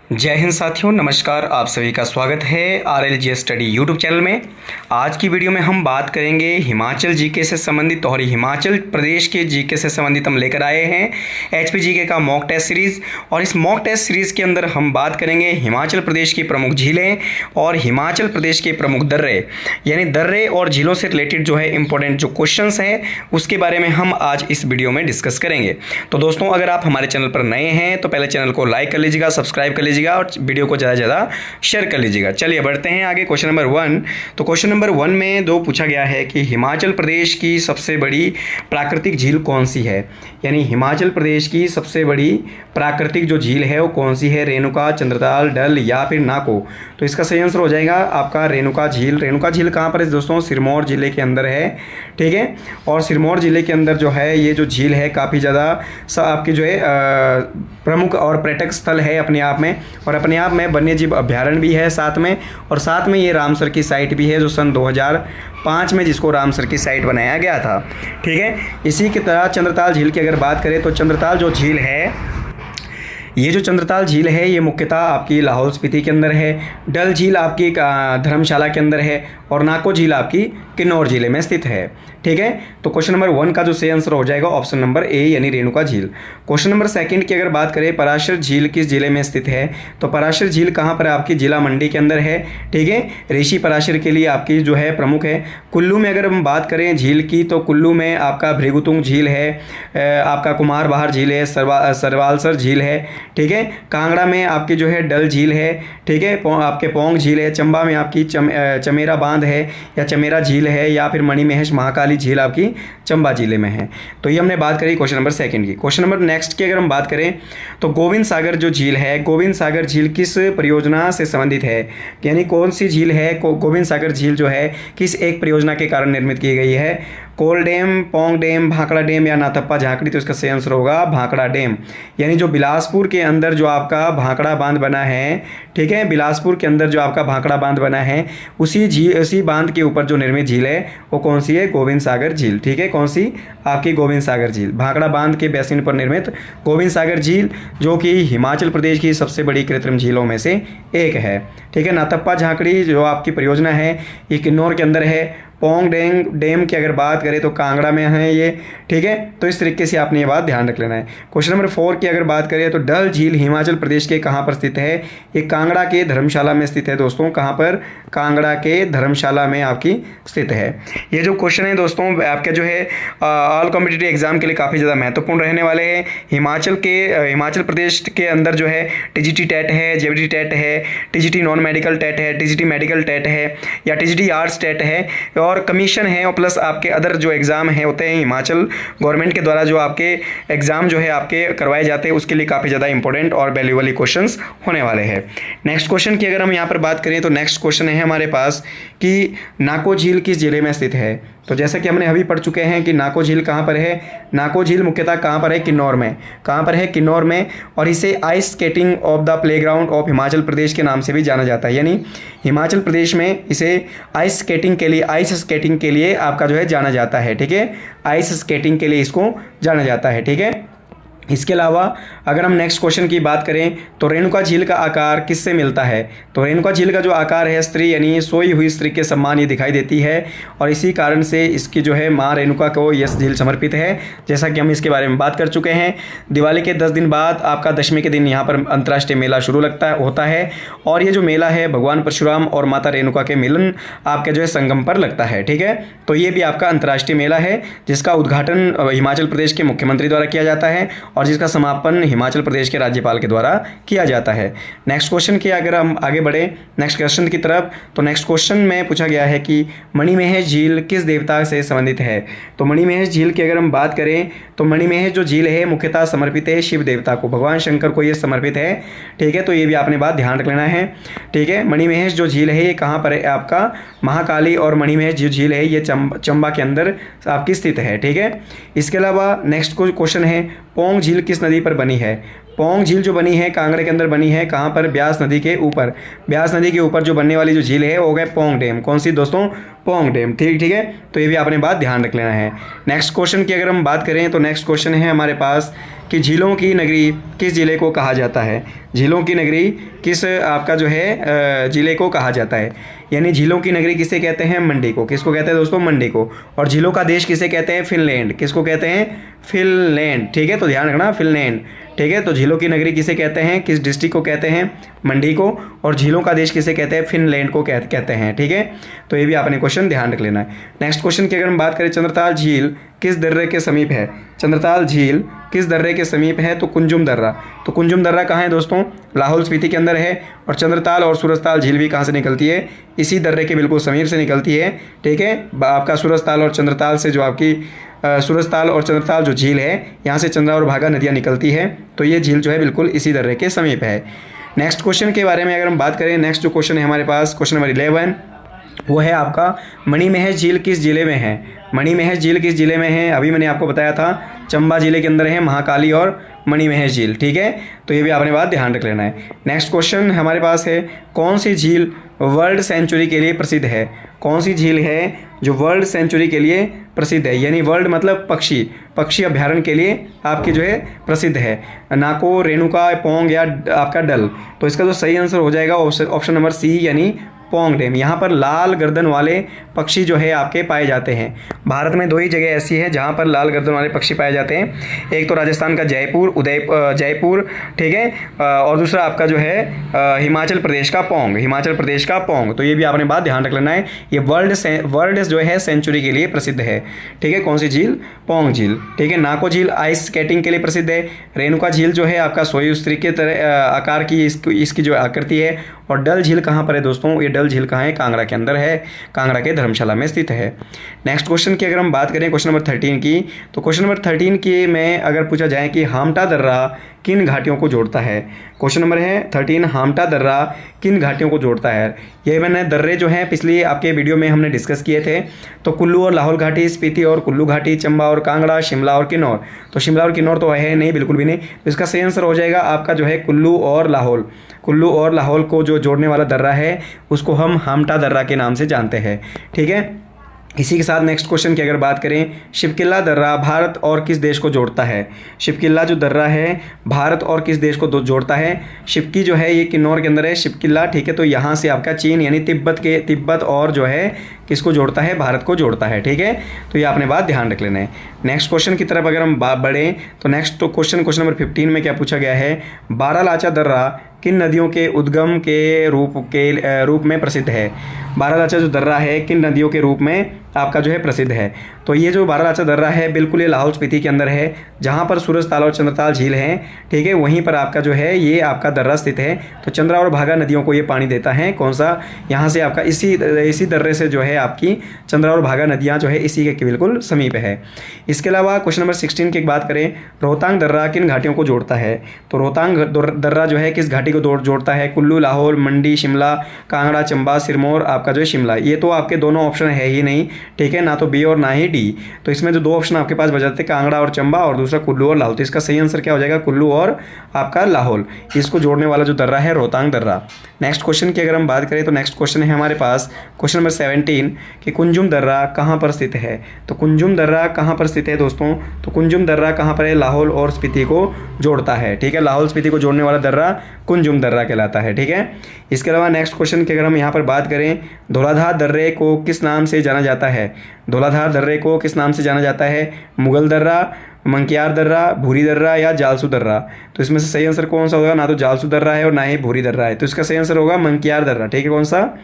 जय हिंद साथियों, नमस्कार। आप सभी का स्वागत है RLG स्टडी यूट्यूब चैनल में। आज की वीडियो में हम बात करेंगे हिमाचल जीके से संबंधित और हिमाचल प्रदेश के जीके से संबंधित हम लेकर आए हैं HP जीके का मॉक टेस्ट सीरीज़। और इस मॉक टेस्ट सीरीज़ के अंदर हम बात करेंगे हिमाचल प्रदेश की प्रमुख झीलें और हिमाचल प्रदेश के प्रमुख दर्रे, यानी दर्रे और झीलों से रिलेटेड जो है इंपॉर्टेंट जो क्वेश्चंस हैं उसके बारे में हम आज इस वीडियो में डिस्कस करेंगे। तो दोस्तों, अगर आप हमारे चैनल पर नए हैं तो पहले चैनल को लाइक कर लीजिएगा, सब्सक्राइब कर लीजिएगा और वीडियो को ज़्यादा से ज़्यादा शेयर कर लीजिएगा। चलिए बढ़ते हैं आगे। Question number 1। तो क्वेश्चन नंबर 1 में पूछा गया है कि हिमाचल प्रदेश की सबसे बड़ी प्राकृतिक झील कौन सी है, यानी हिमाचल प्रदेश की सबसे बड़ी प्राकृतिक जो झील है वो कौन सी है, रेणुका, चंद्रताल, डल या फिर नाको। तो इसका सही आंसर हो जाएगा आपका रेणुका झील। रेणुका झील कहाँ पर है दोस्तों? सिरमौर ज़िले के अंदर है, ठीक है। और सिरमौर ज़िले के अंदर जो है ये जो झील है काफ़ी ज़्यादा आपकी जो है प्रमुख और पर्यटक स्थल है अपने आप में, और अपने आप में वन्य जीव अभ्यारण्य भी है साथ में, और साथ में ये रामसर की साइट भी है जो सन 2005 में जिसको रामसर की साइट बनाया गया था, ठीक है। इसी की तरह चंद्रताल झील की अगर बात करें तो चंद्रताल जो झील है, ये जो चंद्रताल झील है ये मुख्यतः आपकी लाहौल स्पीति के अंदर है। डल झील आपकी धर्मशाला के अंदर है और नाको झील आपकी किन्नौर जिले में स्थित है, ठीक है। तो क्वेश्चन नंबर 1 का जो सही आंसर हो जाएगा ऑप्शन नंबर ए यानी रेणुका झील। क्वेश्चन नंबर 2 की अगर बात करें पराशर झील किस जिले में स्थित है, तो पराशर झील कहाँ पर आपकी जिला मंडी के अंदर है, ठीक है। ऋषि पराशर के लिए आपकी जो है प्रमुख है। कुल्लू में अगर हम बात करें झील की तो कुल्लू में आपका भृगुतुंग झील है, आपका कुमार बहार झील है, सरवालसर झील है, ठीक है। कांगड़ा में आपकी जो है डल झील है, ठीक है। आपके पौंग झील है। चंबा में आपकी चमेरा बांध है या चमेरा झील है, या फिर मणिमहेश महाकाली झील आपकी चंबा जिले में है। तो ये हमने बात करी क्वेश्चन नंबर 2 की। क्वेश्चन नंबर नेक्स्ट की अगर हम बात करें तो गोविंद सागर जो झील है, गोविंद सागर झील किस परियोजना से संबंधित है, यानी कौन सी झील है गोविंद सागर झील जो है किस एक परियोजना के कारण निर्मित की गई है, Kol dam, Pong dam, Bhakra dam या नाथप्पा झांकड़ी। तो इसका सही आंसर होगा भाखड़ा डैम, यानी जो बिलासपुर के अंदर जो आपका भाखड़ा बांध बना है, ठीक है। बिलासपुर के अंदर जो आपका भाखड़ा बांध बना है उसी बांध के ऊपर जो निर्मित झील है वो कौन सी है? गोविंद सागर झील, ठीक है। कौन सी? आपकी गोविंद सागर झील, भाखड़ा बांध के बेसिन पर निर्मित गोविंद सागर झील जो कि हिमाचल प्रदेश की सबसे बड़ी कृत्रिम झीलों में से एक है, ठीक है। नाथप्पा झांकड़ी जो आपकी परियोजना है ये किन्नौर के अंदर है। पोंग डैम की अगर बात करें तो कांगड़ा में है ये, ठीक है। तो इस तरीके से आपने ये बात ध्यान रख लेना है। क्वेश्चन नंबर 4 की अगर बात करें तो डल झील हिमाचल प्रदेश के कहाँ पर स्थित है, ये कांगड़ा के धर्मशाला में स्थित है दोस्तों। कहाँ पर? कांगड़ा के धर्मशाला में आपकी स्थित है। ये जो क्वेश्चन है दोस्तों आपके जो है ऑल कॉम्पिटिटिव एग्जाम के लिए काफ़ी ज़्यादा महत्वपूर्ण रहने वाले हैं। हिमाचल प्रदेश के अंदर जो है TGT टेट है, JBT टेट है, TGT नॉन मेडिकल टेट है, TGT मेडिकल टेट है या TGT आर्ट्स टेट है, और कमीशन है, और प्लस आपके अदर जो एग्ज़ाम हैं होते हैं हिमाचल गवर्नमेंट के द्वारा जो आपके एग्ज़ाम जो है आपके करवाए जाते हैं उसके लिए काफ़ी ज़्यादा इंपॉर्टेंट और वैल्यूएबल क्वेश्चंस होने वाले हैं। नेक्स्ट क्वेश्चन की अगर हम यहाँ पर बात करें तो नेक्स्ट क्वेश्चन है हमारे पास कि नाको झील किस जिले में स्थित है। तो जैसा कि हमने अभी पढ़ चुके हैं कि नाको झील कहाँ पर है, नाको झील मुख्यतः कहाँ पर है? किन्नौर में। कहाँ पर है? किन्नौर में। और इसे ice skating of the playground of Himachal Pradesh के नाम से भी जाना जाता है, यानी हिमाचल प्रदेश में इसे आइस स्केटिंग के लिए आपका जो है जाना जाता है, ठीक है। आइस स्केटिंग के लिए इसको जाना जाता है, ठीक है। इसके अलावा अगर हम नेक्स्ट क्वेश्चन की बात करें तो रेणुका झील का आकार किससे मिलता है, तो रेणुका झील का जो आकार है स्त्री यानी सोई हुई स्त्री के सम्मान ये दिखाई देती है, और इसी कारण से इसकी जो है माँ रेणुका को यह झील समर्पित है। जैसा कि हम इसके बारे में बात कर चुके हैं। दिवाली के 10 दिन बाद आपका दशमी के दिन यहाँ पर अंतर्राष्ट्रीय मेला शुरू होता है, और ये जो मेला है भगवान परशुराम और माता रेणुका के मिलन आपके जो है संगम पर लगता है, ठीक है। तो ये भी आपका अंतर्राष्ट्रीय मेला है जिसका उद्घाटन हिमाचल प्रदेश के मुख्यमंत्री द्वारा किया जाता है और जिसका समापन हिमाचल प्रदेश के राज्यपाल के द्वारा किया जाता है। नेक्स्ट क्वेश्चन की अगर हम आगे बढ़े नेक्स्ट क्वेश्चन की तरफ तो नेक्स्ट क्वेश्चन में पूछा गया है कि मणिमहेश झील किस देवता से संबंधित है। तो मणिमहेश झील की अगर हम बात करें तो मणिमहेश जो झील है मुख्यतः समर्पित है शिव देवता को, भगवान शंकर को ये समर्पित है, ठीक है। तो ये भी आपने बात ध्यान रख लेना है, ठीक है। मणिमहेश जो झील है ये कहाँ पर है? आपका महाकाली और मणिमहेश जो झील है ये चंबा के अंदर आपकी स्थित है, ठीक है। इसके अलावा नेक्स्ट क्वेश्चन है पोंग झील किस नदी पर बनी है। पोंग झील जो बनी है कांगड़ा के अंदर बनी है कहाँ पर, ब्यास नदी के ऊपर। ब्यास नदी के ऊपर जो बनने वाली जो झील है वो हो गया पोंग डैम। कौन सी दोस्तों, पोंग डैम। ठीक है, तो ये भी आपने बात ध्यान रख लेना है। नेक्स्ट क्वेश्चन की अगर हम बात करें तो नेक्स्ट क्वेश्चन है हमारे पास कि झीलों की नगरी किस जिले को कहा जाता है। झीलों की नगरी किस आपका जो है जिले को कहा जाता है, यानी झीलों की नगरी किसे कहते हैं, मंडी को। किसको कहते हैं दोस्तों, मंडी को। और झीलों का देश किसे कहते हैं, फिनलैंड। किसको कहते हैं, फिनलैंड। ठीक है, तो ध्यान रखना, फिनलैंड। ठीक है, तो झीलों की नगरी किसे कहते हैं, किस डिस्ट्रिक्ट को कहते हैं, मंडी को। और झीलों का देश किसे कहते हैं, फिनलैंड को कहते हैं। ठीक है, तो ये भी आपने क्वेश्चन ध्यान रख लेना है। नेक्स्ट क्वेश्चन की अगर हम बात करें, चंद्रताल झील किस दर्रे के समीप है। चंद्रताल झील किस दर्रे के समीप है, तो कुंजुम दर्रा। तो कुंजुम दर्रा कहाँ है दोस्तों, लाहौल स्पीति के अंदर है। और चंद्रताल और सूरजताल झील भी कहाँ से निकलती है, इसी दर्रे के बिल्कुल समीप से निकलती है। ठीक है, आपका सूरजताल और चंद्रताल से जो आपकी सूरजताल और चंद्रताल जो झील है, यहाँ से चंद्रा और भागा नदियाँ निकलती है। तो ये झील जो है बिल्कुल इसी दर्रे के समीप है। नेक्स्ट क्वेश्चन के बारे में अगर हम बात करें, नेक्स्ट जो क्वेश्चन है हमारे पास, क्वेश्चन नंबर 11, वो है आपका मणिमहेश झील किस जिले में है। मणिमहेश झील किस जिले में है, अभी मैंने आपको बताया था चंबा जिले के अंदर है महाकाली और मणिमहेश झील। ठीक है, तो ये भी आपने बात ध्यान रख लेना है। नेक्स्ट क्वेश्चन हमारे पास है, कौन सी झील वर्ल्ड सेंचुरी के लिए प्रसिद्ध है। कौन सी झील है जो वर्ल्ड सेंचुरी के लिए प्रसिद्ध है, यानी वर्ल्ड मतलब पक्षी अभ्यारण्य के लिए आपकी जो है प्रसिद्ध है। नाको, रेणुका, पोंग या आपका डल। तो इसका जो सही आंसर हो जाएगा ऑप्शन नंबर सी, यानी पोंग डैम। यहाँ पर लाल गर्दन वाले पक्षी जो है आपके पाए जाते हैं। भारत में 2 ही जगह ऐसी है जहाँ पर लाल गर्दन वाले पक्षी पाए जाते हैं। एक तो राजस्थान का जयपुर, ठीक है, और दूसरा आपका जो है हिमाचल प्रदेश का पोंग। तो ये भी आपने बात ध्यान रख लेना है। ये वर्ल्ड जो है सेंचुरी के लिए प्रसिद्ध है। ठीक है, कौन सी झील, पोंग झील। ठीक है, नाको झील आइस स्केटिंग के लिए प्रसिद्ध है। रेणुका झील जो है आपका सोई स्त्री के तरह आकार की इसकी जो आकृति है। और डल झील कहाँ पर है दोस्तों, ये डल झील कहाँ है, कांगड़ा के अंदर है, कांगड़ा के धर्मशाला में स्थित है। नेक्स्ट क्वेश्चन की अगर हम बात करें क्वेश्चन नंबर 13 की, तो क्वेश्चन नंबर 13 की में अगर पूछा जाए कि हाम्टा दर्रा किन घाटियों को जोड़ता है। क्वेश्चन नंबर है 13, हाम्टा दर्रा किन घाटियों को जोड़ता है। ये मैंने दर्रे जो हैं पिछली आपके वीडियो में हमने डिस्कस किए थे। तो कुल्लू और लाहौल घाटी, स्पीति और कुल्लू घाटी, चंबा और कांगड़ा, शिमला और किन्नौर। तो शिमला और किन्नौर तो है नहीं, बिल्कुल भी नहीं। तो इसका सही आंसर हो जाएगा आपका जो है कुल्लू और लाहौल को जो जोड़ने वाला दर्रा है उसको हम हाम्टा दर्रा के नाम से जानते हैं। ठीक है, इसी के साथ नेक्स्ट क्वेश्चन की अगर बात करें, शिवकिला दर्रा भारत और किस देश को जोड़ता है। शिवकिला जो दर्रा है भारत और किस देश को जोड़ता है। शिवकी जो है ये किन्नौर के अंदर है शिवकिला। ठीक है, तो यहाँ से आपका चीन यानी तिब्बत और जो है किसको जोड़ता है, भारत को जोड़ता है। ठीक है, तो ये आपने बात ध्यान रख लेना है। नेक्स्ट क्वेश्चन की तरफ अगर हम बढ़ें तो नेक्स्ट क्वेश्चन नंबर 15 में क्या पूछा गया है, बारालाचा दर्रा किन नदियों के उद्गम के रूप में प्रसिद्ध है। बारालाचा जो दर्रा है किन नदियों के रूप में आपका जो है प्रसिद्ध है। तो ये जो बारालाचा दर्रा है बिल्कुल ये लाहौल स्पीति के अंदर है, जहाँ पर सूरजताल और चंद्रताल झील हैं। ठीक है, वहीं पर आपका जो है ये आपका दर्रा स्थित है। तो चंद्रा और भागा नदियों को ये पानी देता है। कौन सा, यहाँ से आपका इसी दर्रे से जो है आपकी चंद्रा और भागा नदियाँ जो है इसी के बिल्कुल समीप है। इसके अलावा क्वेश्चन नंबर 16 की बात करें, रोहतांग दर्रा किन घाटियों को जोड़ता है। तो रोहतांग दर्रा जो है किस घाटी को जोड़ता है, कुल्लू, लाहौल, मंडी, शिमला, कांगड़ा, चंबा, सिरमौर आपका जो है शिमला। ये तो आपके दोनों ऑप्शन है ही नहीं। ठीक है, ना तो बी और ना ही डी। तो इसमें जो 2 ऑप्शन आपके पास बच जाते हैं कांगड़ा और चंबा और दूसरा कुल्लू और लाहौल। तो इसका सही आंसर क्या हो जाएगा, कुल्लू और आपका लाहौल। इसको जोड़ने वाला जो दर्रा है रोहतांग दर्रा। नेक्स्ट क्वेश्चन की अगर हम बात करें तो नेक्स्ट क्वेश्चन है हमारे पास क्वेश्चन नंबर 17 कि कुंजुम दर्रा कहाँ पर स्थित है। तो कुंजुम दर्रा कहाँ पर स्थित है दोस्तों, तो कुंजुम दर्रा कहाँ पर है, लाहौल और स्पीति को जोड़ता है। ठीक है, लाहौल स्पीति को जोड़ने वाला दर्रा कुंजुम दर्रा कहलाता है। ठीक है, इसके अलावा नेक्स्ट क्वेश्चन की अगर हम यहाँ पर बात करें, धौलाधार दर्रे को किस नाम से जाना जाता है। धौलाधार दर्रे को किस नाम से जाना जाता है, मुगल दर्रा, मंकियार दर्रा, भूरी दर्रा या जालसू दर्रा। तो इसमें से सही आंसर कौन सा होगा, ना तो जालसू दर्रा है और ना ही भूरी दर्रा है। तो इसका सही आंसर होगा मंकियार दर्रा। ठीक है, कौन सा,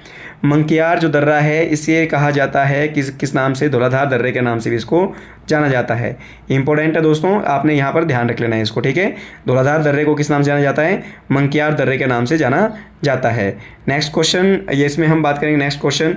मंकियार जो दर्रा है इसे कहा जाता है किस नाम से, धौलाधार दर्रे के नाम से भी इसको जाना जाता है। इंपॉर्टेंट है दोस्तों, आपने यहाँ पर ध्यान रख लेना है इसको। ठीक है, धौलाधार दर्रे को किस नाम से जाना जाता है, मंकियार दर्रे के नाम से जाना जाता है। नेक्स्ट क्वेश्चन, ये इसमें हम बात करेंगे नेक्स्ट क्वेश्चन।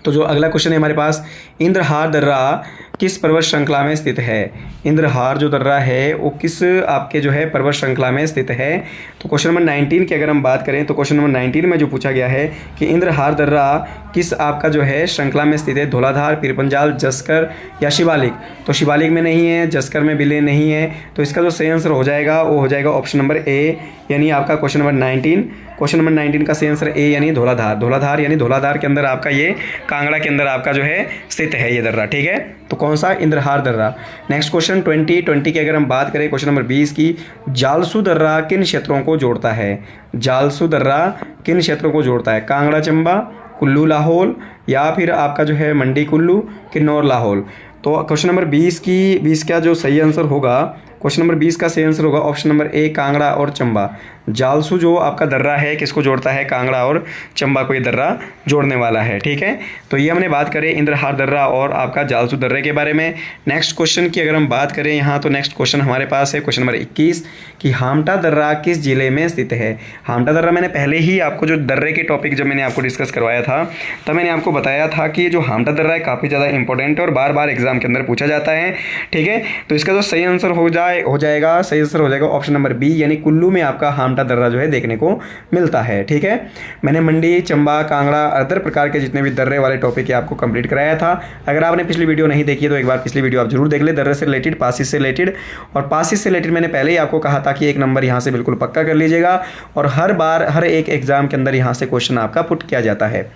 तो जो अगला क्वेश्चन है हमारे पास, इंद्रहार दर्रा किस पर्वत श्रृंखला में स्थित है? इंद्रहार जो दर्रा है वो किस आपके जो है पर्वत श्रृंखला में स्थित है? तो क्वेश्चन नंबर 19 की अगर हम बात करें तो क्वेश्चन नंबर 19 में जो पूछा गया है कि इंद्रहार दर्रा किस आपका जो है श्रृंखला में स्थित है? धौलाधार, पीरपंजाल, जस्कर या शिवालिक? तो शिवालिक में नहीं है, जस्कर में भी नहीं है, तो इसका जो सही आंसर हो जाएगा वो हो जाएगा ऑप्शन नंबर ए, यानी आपका क्वेश्चन नंबर 19। क्वेश्चन नंबर 19 का सही आंसर ए यानी धौलाधार। धौलाधार यानी धौलाधार के अंदर आपका ये कांगड़ा के अंदर आपका जो है स्थित है ये दर्रा, ठीक है। तो कौन सा? इंद्रहार दर्रा। नेक्स्ट क्वेश्चन 20 की अगर हम बात करें क्वेश्चन नंबर 20 की, जालसू दर्रा किन क्षेत्रों को जोड़ता है? जालसू दर्रा किन क्षेत्रों को जोड़ता है? कांगड़ा चंबा, कुल्लू लाहौल या फिर आपका जो है मंडी कुल्लू, किन्नौर लाहौल? तो क्वेश्चन नंबर 20 का जो सही आंसर होगा, क्वेश्चन नंबर 20 का सही आंसर होगा ऑप्शन नंबर ए, कांगड़ा और चंबा। जालसू जो आपका दर्रा है किसको जोड़ता है? कांगड़ा और चंबा को ये दर्रा जोड़ने वाला है, ठीक है। तो ये हमने बात करें इंद्रहार दर्रा और आपका जालसू दर्रे के बारे में। नेक्स्ट क्वेश्चन की अगर हम बात करें यहाँ, तो नेक्स्ट क्वेश्चन हमारे पास है क्वेश्चन नंबर 21 कि हामटा दर्रा किस जिले में स्थित है? हामटा दर्रा मैंने पहले ही आपको जो दर्रे के टॉपिक जब मैंने आपको डिस्कस करवाया था तब मैंने आपको बताया था कि जो हामटा दर्रा है काफ़ी ज़्यादा इंपॉर्टेंट है और बार बार एग्जाम के अंदर पूछा जाता है, ठीक है। तो इसका जो सही आंसर हो जाएगा सही आंसर हो जाएगा ऑप्शन नंबर बी, यानी कुल्लू में आपका हामटा दर्रा जो है देखने को मिलता है, ठीक है। मैंने मंडी, चंबा, कांगड़ा, अदर प्रकार के जितने भी दर्रे वाले टॉपिक है आपको कंप्लीट कराया था। अगर आपने पिछली वीडियो नहीं देखी है तो एक बार पिछली वीडियो आप जरूर देख ले, दर्रे से रिलेटेड, पासिस से रिलेटेड। और पासिस से रिलेटेड मैंने पहले ही आपको कहा था कि एक नंबर यहाँ से बिल्कुल पक्का कर लीजिएगा और हर बार हर एक एग्जाम के अंदर यहाँ से क्वेश्चन आपका पुट किया जाता है।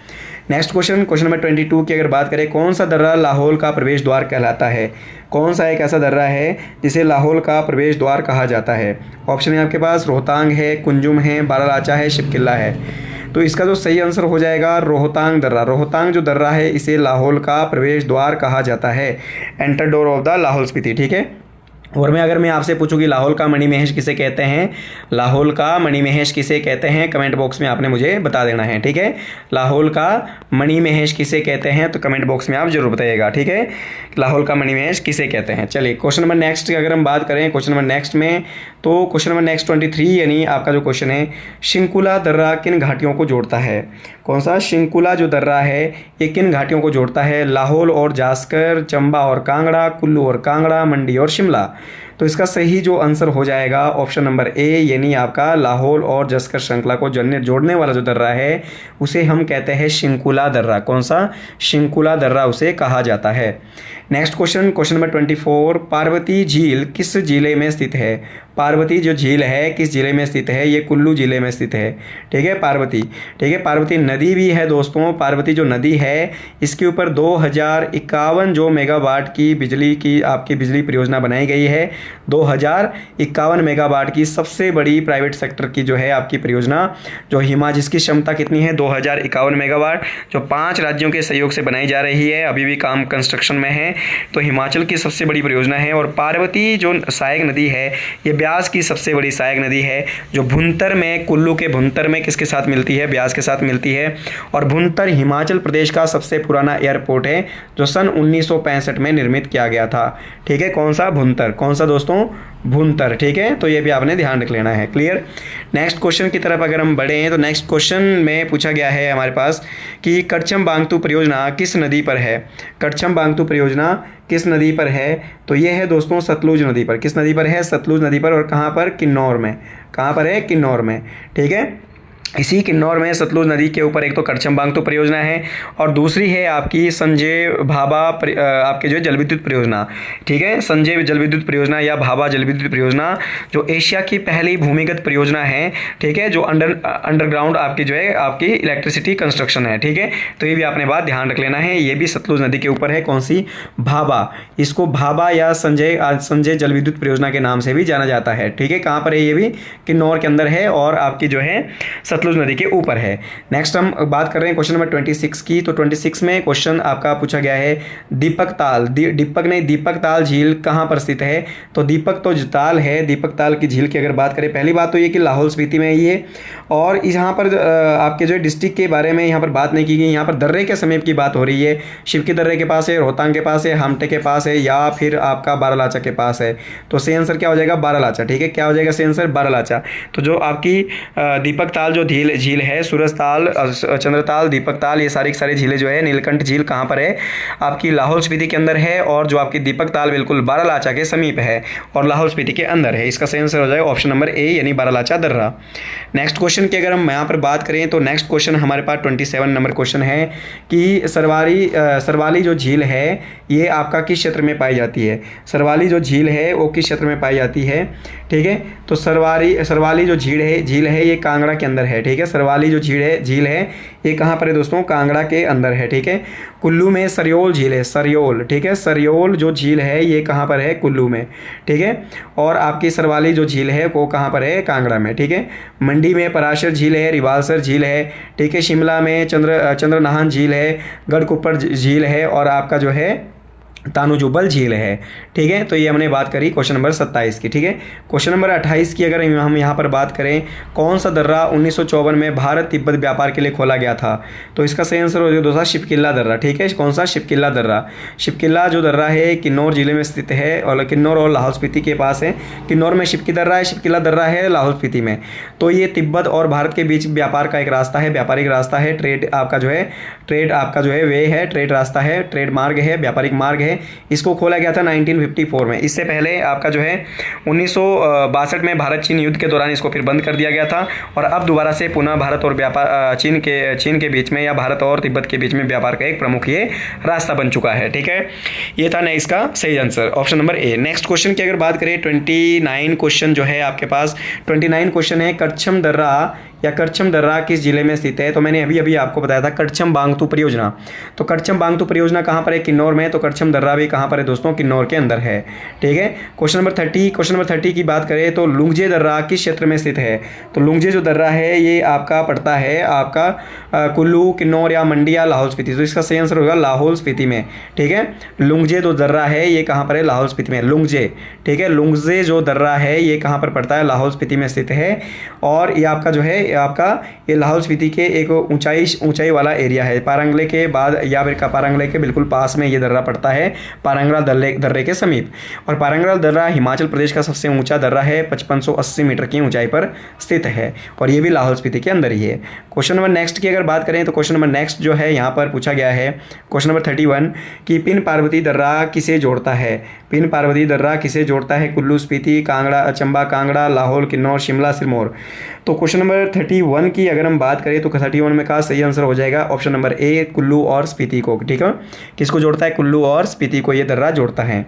नेक्स्ट क्वेश्चन नंबर 22 की अगर बात करें, कौन सा दर्रा लाहौल का प्रवेश द्वार कहलाता है? कौन सा एक ऐसा दर्रा है जिसे लाहौल का प्रवेश द्वार कहा जाता है? ऑप्शन है आपके पास रोहतांग है, कुंजुम है, बारालाचा है, शिवकिला है। तो इसका जो सही आंसर हो जाएगा रोहतांग दर्रा। रोहतांग जो दर्रा है इसे लाहौल का प्रवेश द्वार कहा जाता है, enter door of the Lahaul Spiti, ठीक है। और अगर मैं आपसे पूछूं कि लाहौल का मणिमहेश किसे कहते हैं, लाहौल का मणिमहेश किसे कहते हैं, कमेंट बॉक्स में आपने मुझे बता देना है, ठीक है। लाहौल का मणिमहेश किसे कहते हैं तो कमेंट बॉक्स में आप जरूर बताइएगा, ठीक है, लाहौल का मणिमहेश किसे कहते हैं। चलिए क्वेश्चन नंबर नेक्स्ट की अगर हम बात करें क्वेश्चन नंबर नेक्स्ट में, तो क्वेश्चन नंबर नेक्स्ट 23 यानी आपका जो क्वेश्चन है, शिंकुला दर्रा किन घाटियों को जोड़ता है? कौन सा? शिंकुला जो दर्रा है ये किन घाटियों को जोड़ता है? लाहौल और जास्कर, चंबा और कांगड़ा, कुल्लू और कांगड़ा, मंडी और शिमला। तो इसका सही जो आंसर हो जाएगा ऑप्शन नंबर ए, यानी आपका लाहौल और जस्कर श्रृंखला को जोड़ने वाला जो दर्रा है उसे हम कहते हैं शिंकुला दर्रा। कौन सा? शिंकुला दर्रा उसे कहा जाता है। नेक्स्ट क्वेश्चन नंबर 24, पार्वती झील किस जिले में स्थित है? पार्वती जो झील है किस जिले में स्थित है? ये कुल्लू जिले में स्थित है, ठीक है, पार्वती, ठीक है। पार्वती नदी भी है दोस्तों। पार्वती जो नदी है इसके ऊपर 2051 जो मेगावाट की बिजली की आपकी बिजली परियोजना बनाई गई है। 2051 मेगावाट की सबसे बड़ी प्राइवेट सेक्टर की जो है आपकी परियोजना जो जिसकी क्षमता कितनी है? 2051 मेगावाट, जो 5 राज्यों के सहयोग से बनाई जा रही है, अभी भी काम कंस्ट्रक्शन में है। तो हिमाचल की सबसे बड़ी परियोजना है। और पार्वती जो सहायक नदी है ये ब्यास की सबसे बड़ी सहायक नदी है, जो भुंतर में, कुल्लू के भुंतर में किसके साथ मिलती है? ब्यास के साथ मिलती है। और भुंतर हिमाचल प्रदेश का सबसे पुराना एयरपोर्ट है जो सन 1965 में निर्मित किया गया था, ठीक है। कौन सा? भुंतर। कौन सा दोस्तों? भुंतर, ठीक है। तो ये भी आपने ध्यान रख लेना है, क्लियर। नेक्स्ट क्वेश्चन की तरफ अगर हम बढ़े तो नेक्स्ट क्वेश्चन में पूछा गया है हमारे पास कि कड़छम बांगतू परियोजना किस नदी पर है? कड़छम बांगतू परियोजना किस नदी पर है? तो ये है दोस्तों सतलुज नदी पर। किस नदी पर है? सतलुज नदी पर। और कहाँ पर? किन्नौर में। कहाँ पर है? किन्नौर में, ठीक है। इसी किन्नौर में सतलुज नदी के ऊपर एक तो कड़छम बांगतू परियोजना है और दूसरी है आपकी संजय भाभा आपके जो है जल विद्युत परियोजना, ठीक है। संजय जल विद्युत परियोजना या भाभा जल विद्युत परियोजना जो एशिया की पहली भूमिगत परियोजना है, ठीक है, जो अंडरग्राउंड आपकी जो है आपकी इलेक्ट्रिसिटी कंस्ट्रक्शन है, ठीक है। तो ये भी आपने बात ध्यान रख लेना है, ये भी सतलुज नदी के ऊपर है। कौन सी? भाभा। इसको भाभा या संजय जल विद्युत परियोजना के नाम से भी जाना जाता है, ठीक है। कहाँ पर है? ये भी किन्नौर के अंदर है और आपकी जो है सतलुज नदी के ऊपर है। नेक्स्ट हम बात कर रहे हैं क्वेश्चन नंबर 26 की। तो 26 में क्वेश्चन आपका पूछा गया है दीपक ताल झील कहाँ पर स्थित है? तो दीपक तो ताल है, दीपक ताल की झील की अगर बात करें, पहली बात तो ये कि लाहौल स्पीति में ही है। और यहाँ पर आपके जो डिस्ट्रिक्ट के बारे में यहाँ पर बात नहीं की गई, यहाँ पर दर्रे के समीप की बात हो रही है। शिव के दर्रे के पास है, रोहतांग के पास है, हामटे के पास है या फिर आपका बारालाचा के पास है। तो सही आंसर क्या हो जाएगा? बारालाचा, ठीक है। क्या हो जाएगा सही आंसर? बारालाचा। तो जो आपकी दीपक ताल जो झील है, सूरजताल, चंद्रताल, दीपकताल, ये सारी की सारी झीलें जो है, नीलकंठ झील कहाँ पर है, आपकी लाहौल स्पीति के अंदर है, और जो आपकी दीपकताल बिल्कुल बारालाचा के समीप है और लाहौल स्पीति के अंदर है। इसका सही आंसर हो जाएगा ऑप्शन नंबर ए यानी बारालाचा दर्रा। नेक्स्ट क्वेश्चन की अगर हम यहाँ पर बात करें तो नेक्स्ट क्वेश्चन हमारे पास 27 नंबर क्वेश्चन है कि सरवाली जो झील है ये आपका किस क्षेत्र में पाई जाती है। सरवाली जो झील है वो किस क्षेत्र में पाई जाती है, ठीक है। तो सरवाली जो झील है ये कांगड़ा के अंदर है, ठीक है। सरवाली जो झील है ये कहाँ पर है दोस्तों, कांगड़ा के अंदर है, ठीक है। कुल्लू में सरयोल झील है, सरयोल, ठीक है। सरयोल जो झील है ये कहाँ पर है, कुल्लू में, ठीक है। और आपकी सरवाली जो झील है वो कहाँ पर है, कांगड़ा में, ठीक है। मंडी में पराशर झील है, रिवालसर झील है, ठीक है। शिमला में चंद्रनाहन झील है, गढ़कुप्पर झील है, और आपका जो है तानुजुबल झील है, ठीक है। तो ये हमने बात करी क्वेश्चन नंबर 27 की, ठीक है। क्वेश्चन नंबर 28 की अगर हम यहाँ पर बात करें, कौन सा दर्रा 1954 में भारत तिब्बत व्यापार के लिए खोला गया था, तो इसका सही आंसर हो जाएगा दोस्तों शिपकिल्ला दर्रा, ठीक है। कौन सा, शिपकिल्ला दर्रा। शिपकिल्ला जो दर्रा है किन्नौर जिले में स्थित है, और किन्नौर और लाहौल स्पीति के पास है। किन्नौर में शिपकिल्ला दर्रा है लाहौल स्पीति में। तो ये तिब्बत और भारत के बीच व्यापार का एक रास्ता है, व्यापारिक रास्ता है, ट्रेड आपका जो है वे है, ट्रेड रास्ता है, ट्रेड मार्ग है, व्यापारिक मार्ग है। इसको खोला गया था 1954 में। इससे पहले आपका जो है 1962 में भारत चीन युद्ध के दौरान इसको फिर बंद कर दिया गया था, और अब दोबारा से पुनः भारत और चीन के बीच में, या भारत और तिब्बत के बीच में व्यापार का एक प्रमुख ये रास्ता बन चुका है, ठीक है। ये था ना इसका सही answer option number A. Next question की अगर बात करें 29 क्वेश्चन जो है आपके पास 29 क्वेश्चन है, करछम दर्रा किस जिले में स्थित है। तो मैंने अभी आपको बताया था करछम बांगतू परियोजना। तो करछम बांगतू परियोजना कहाँ पर है, किन्नौर में। तो करछम दर्रा भी कहाँ पर है दोस्तों, किन्नौर के अंदर है, ठीक है। क्वेश्चन नंबर 30 की बात करें तो लुंगजे दर्रा किस क्षेत्र में स्थित है। तो लुंगजे जो दर्रा है ये आपका पड़ता है आपका कुल्लू, किन्नौर या मंडी या लाहौल स्पीति। तो इसका सही आंसर होगा लाहौल स्पीति में, ठीक है। लुंगजे जो दर्रा है ये कहाँ पर है, लाहौल स्पीति में, लुंगजे, ठीक है। लुंगजे जो दर्रा है ये कहाँ पर पड़ता है, लाहौल स्पीति में स्थित है। और ये आपका जो है ये लाहौल स्पीति के एक ऊंचाई वाला एरिया है। पारंगले के बाद या फिर पारंगले के बिल्कुल पास में ये दर्रा पड़ता है, पारंगला दर्रे के समीप। और पारंगला दर्रा हिमाचल प्रदेश का सबसे ऊंचा दर्रा है, 5580 मीटर की ऊंचाई पर स्थित है, और ये भी लाहौल स्पीति के अंदर ही है। क्वेश्चन नंबर नेक्स्ट की अगर बात करें तो क्वेश्चन नंबर नेक्स्ट जो है यहाँ पर पूछा गया है क्वेश्चन नंबर 31 कि पिन पार्वती दर्रा किसे जोड़ता है। पिन पार्वती दर्रा किसे जोड़ता है, कुल्लू, स्पीति, कांगड़ा, चंबा, कांगड़ा, लाहौल, किन्नौर, शिमला, सिरमौर। तो क्वेश्चन नंबर 31 की अगर हम बात करें तो 31 में का सही आंसर हो जाएगा ऑप्शन नंबर ए, कुल्लू और स्पीति को, ठीक है। किसको जोड़ता है, कुल्लू और स्पीति को ये दर्रा जोड़ता है।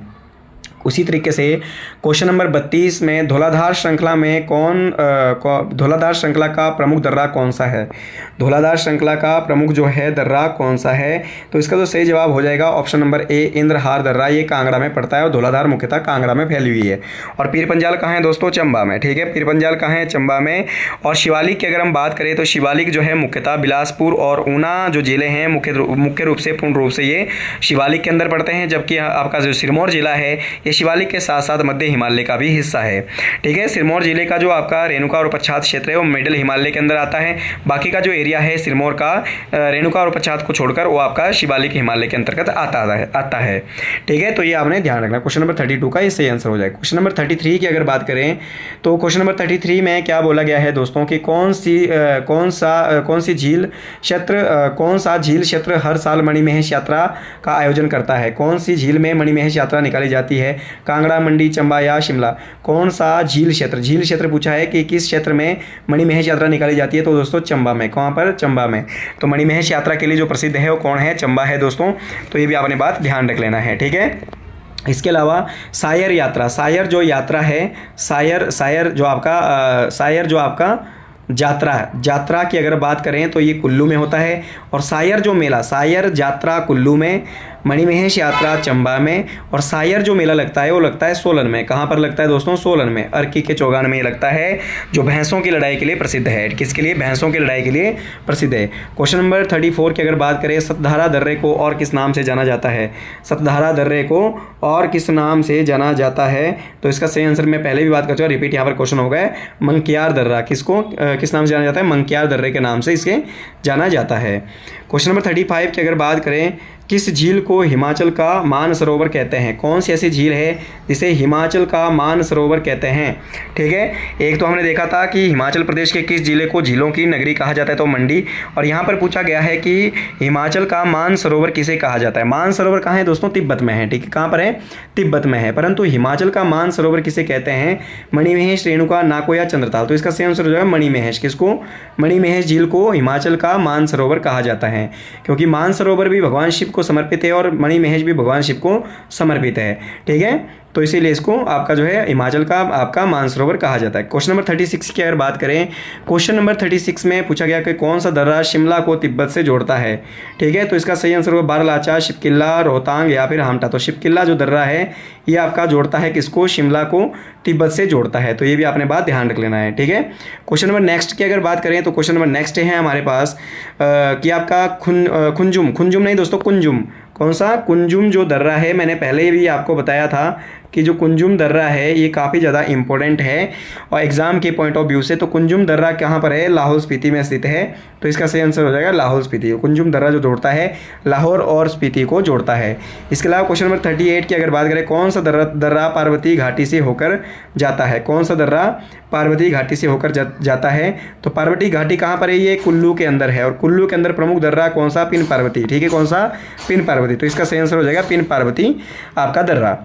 उसी तरीके से क्वेश्चन नंबर 32 में धौलाधार श्रृंखला में धौलाधार श्रृंखला का प्रमुख दर्रा कौन सा है। धौलाधार श्रृंखला का प्रमुख जो है दर्रा कौन सा है, तो इसका जो सही जवाब हो जाएगा ऑप्शन नंबर ए, इंद्रहार दर्रा। ये कांगड़ा में पड़ता है और धौलाधार मुख्यतः कांगड़ा में फैली हुई है। और पीर पंजाल कहाँ है दोस्तों, चंबा में, ठीक है। पीर पंजाल कहाँ है, चंबा में। और शिवालिक की अगर हम बात करें तो शिवालिक जो है मुख्यतः बिलासपुर और ऊना जो जिले हैं मुख्य रूप से पूर्ण रूप से ये शिवालिक के अंदर पड़ते हैं, जबकि आपका जो सिरमौर जिला है ये शिवालिक के साथ साथ मध्य हिमालय का भी हिस्सा है, ठीक है। सिरमौर जिले का जो आपका रेणुका और पच्छाद क्षेत्र है वो मिडिल हिमालय के अंदर आता है। बाकी का जो एरिया है सिरमौर का रेणुका और पच्छाद को छोड़कर वो आपका शिवालिक हिमालय के अंतर्गत आता है, ठीक है। तो ये आपने ध्यान रखना। क्वेश्चन नंबर 32 का ये सही आंसर हो जाएगा। क्वेश्चन नंबर 33 की अगर बात करें तो क्वेश्चन नंबर 33 में क्या बोला गया है दोस्तों कि कौन सा झील क्षेत्र हर साल मणिमहेश यात्रा का आयोजन करता है। कौन सी झील में मणिमहेश यात्रा निकाली जाती है, कांगड़ा, मंडी, चंबा या शिमला। कौन सा झील क्षेत्र पूछा है कि किस क्षेत्र में मणिमहेश यात्रा निकाली जाती है, तो दोस्तों चंबा में। कहाँ पर, चंबा में। तो मणिमहेश यात्रा के लिए जो प्रसिद्ध है वो कौन है, चंबा है दोस्तों। तो ये भी आपने बात ध्यान रख लेना है, ठीक है। इसके अलावा सायर यात्रा, सायर जो यात्रा है, सायर जो आपका जात्रा की अगर बात करें तो ये कुल्लू में होता है। और सायर जात्रा कुल्लू में, मणिमहेश यात्रा चंबा में, और सायर जो मेला लगता है वो लगता है सोलन में। कहाँ पर लगता है दोस्तों, सोलन में, अर्की के चौगान में ये लगता है, जो भैंसों की लड़ाई के लिए प्रसिद्ध है। किसके लिए, भैंसों की लड़ाई के लिए प्रसिद्ध है। क्वेश्चन नंबर 34 की अगर बात करें, सतधारा दर्रे को और किस नाम से जाना जाता है। सतधारा दर्रे को और किस नाम से जाना जाता है, तो इसका सही आंसर मैं पहले भी बात कर चुका, रिपीट यहाँ पर क्वेश्चन हो गया। मंकियार दर्रा किस नाम से जाना जाता है, मंकियार दर्रे के नाम से इसके जाना जाता है। क्वेश्चन नंबर 35 की अगर बात करें, किस झील को हिमाचल का मानसरोवर कहते हैं? कौन सी ऐसी झील है जिसे हिमाचल का मानसरोवर कहते हैं? ठीक है, एक तो हमने देखा था कि हिमाचल प्रदेश के किस जिले को झीलों की नगरी कहा जाता है, तो मंडी। और यहाँ पर पूछा गया है कि हिमाचल का मानसरोवर किसे कहा जाता है? मानसरोवर कहाँ है दोस्तों? तिब्बत में है। ठीक है, कहाँ पर है? तिब्बत में है। परंतु हिमाचल का मानसरोवर किसे कहते हैं? मणिमहेश, रेणुका, नाको या चंद्रताल। तो इसका सही आंसर हो जाएगा मणिमहेश। किसको? मणिमहेश झील को हिमाचल का मानसरोवर कहा जाता है, क्योंकि मानसरोवर भी भगवान शिव को समर्पित है और मणिमहेश भी भगवान शिव को समर्पित है। ठीक है, तो इसीलिए इसको आपका जो है हिमाचल का आपका मानसरोवर कहा जाता है। क्वेश्चन नंबर 36 की अगर बात करें, क्वेश्चन नंबर 36 में पूछा गया कि कौन सा दर्रा शिमला को तिब्बत से जोड़ता है? ठीक है, तो इसका सही आंसर होगा बारालाचा, शिपकिल्ला, रोहतांग या फिर हामटा। तो शिपकिल्ला जो दर्रा है ये आपका जोड़ता है किसको? शिमला को तिब्बत से जोड़ता है। तो ये भी आपने बात ध्यान रख लेना है। ठीक है, क्वेश्चन नंबर नेक्स्ट की अगर बात करें तो क्वेश्चन नंबर नेक्स्ट है हमारे पास कि आपका खुंजुम नहीं दोस्तों, कुंजुम। कौन सा? कुंजुम जो दर्रा है, मैंने पहले भी आपको बताया था कि जो कुंजुम दर्रा है ये काफ़ी ज़्यादा इंपॉर्टेंट है और एग्ज़ाम के पॉइंट ऑफ व्यू से। तो कुंजुम दर्रा कहाँ पर है? लाहौल स्पीति में स्थित है। तो इसका सही आंसर हो जाएगा लाहौल स्पीति। कुंजुम दर्रा जो जोड़ता है लाहौर और स्पीति को जोड़ता है। इसके अलावा क्वेश्चन नंबर 38 की अगर बात करें, कौन सा दर्रा पार्वती घाटी से होकर जाता है? कौन सा दर्रा पार्वती घाटी से होकर जाता है? तो पार्वती घाटी कहाँ पर है? ये कुल्लू के अंदर है और कुल्लू के अंदर प्रमुख दर्रा कौन सा? पिन पार्वती। ठीक है, कौन सा? पिन पार्वती। तो इसका सही आंसर हो जाएगा पिन पार्वती आपका दर्रा।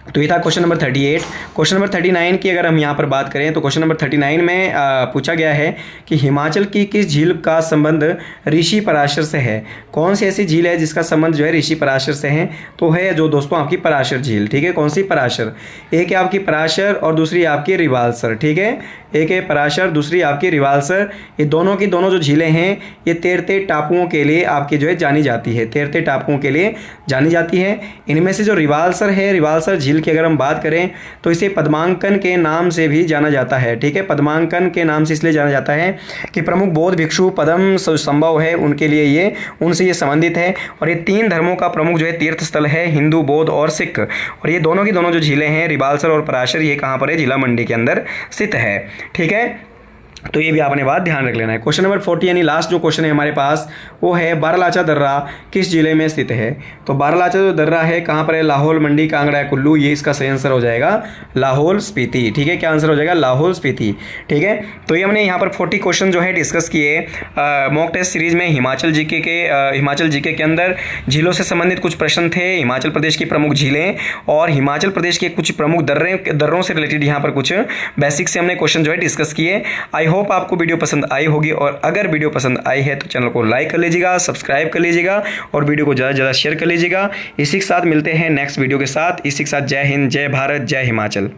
तो ये था क्वेश्चन नंबर 38। क्वेश्चन नंबर 39 की अगर हम यहाँ पर बात करें तो क्वेश्चन नंबर 39 में पूछा गया है कि हिमाचल की किस झील का संबंध ऋषि पराशर से है? कौन सी ऐसी झील है जिसका संबंध जो है ऋषि पराशर से है? तो है जो दोस्तों आपकी पराशर झील। ठीक है, कौन सी? पराशर। एक है आपकी पराशर और दूसरी आपकी रिवाल्सर। ठीक है, एक है पराशर, दूसरी आपकी रिवाल्सर। ये दोनों की दोनों जो झीलें हैं ये तैरते टापुओं के लिए आपकी जो है जानी जाती है, तैरते टापुओं के लिए जानी जाती है। इनमें से जो रिवाल्सर है, रिवाल्सर झील की अगर हम बात करें तो इसे पद्मांकन के नाम से भी जाना जाता है। ठीक है, पद्मांकन के नाम से इसलिए जाना जाता है कि प्रमुख बौद्ध भिक्षु पद्म संभव है उनके लिए ये उनसे ये संबंधित है। और ये 3 धर्मों का प्रमुख जो है तीर्थ स्थल है, हिंदू, बौद्ध और सिख। और ये दोनों की दोनों जो झीलें हैं रिवाल्सर और पराशर, ये कहाँ पर है? जिला मंडी के अंदर स्थित है। ठीक है, तो ये भी आपने बात ध्यान रख लेना है। क्वेश्चन नंबर 40 यानी लास्ट जो क्वेश्चन है हमारे पास वो है बारालाचा दर्रा किस जिले में स्थित है? तो बारालाचा जो दर्रा है कहाँ पर है? लाहौल, मंडी, कांगड़ा, कुल्लू। ये इसका सही आंसर हो जाएगा लाहौल स्पीति। ठीक है, क्या आंसर हो जाएगा? लाहौल स्पीति। ठीक है, तो ये हमने यहाँ पर 40 क्वेश्चन जो है डिस्कस किए मॉक टेस्ट सीरीज में। हिमाचल जीके के अंदर झीलों से संबंधित कुछ प्रश्न थे, हिमाचल प्रदेश की प्रमुख झीलें और हिमाचल प्रदेश के कुछ प्रमुख दर्रों से रिलेटेड यहाँ पर कुछ बेसिक से हमने क्वेश्चन जो है डिस्कस किए। आई होप आपको वीडियो पसंद आई होगी और अगर वीडियो पसंद आई है तो चैनल को लाइक कर लीजिएगा, सब्सक्राइब कर लीजिएगा और वीडियो को ज़्यादा से ज़्यादा शेयर कर लीजिएगा। इसी के साथ मिलते हैं नेक्स्ट वीडियो के साथ। इसी के साथ जय हिंद, जय भारत, जय हिमाचल।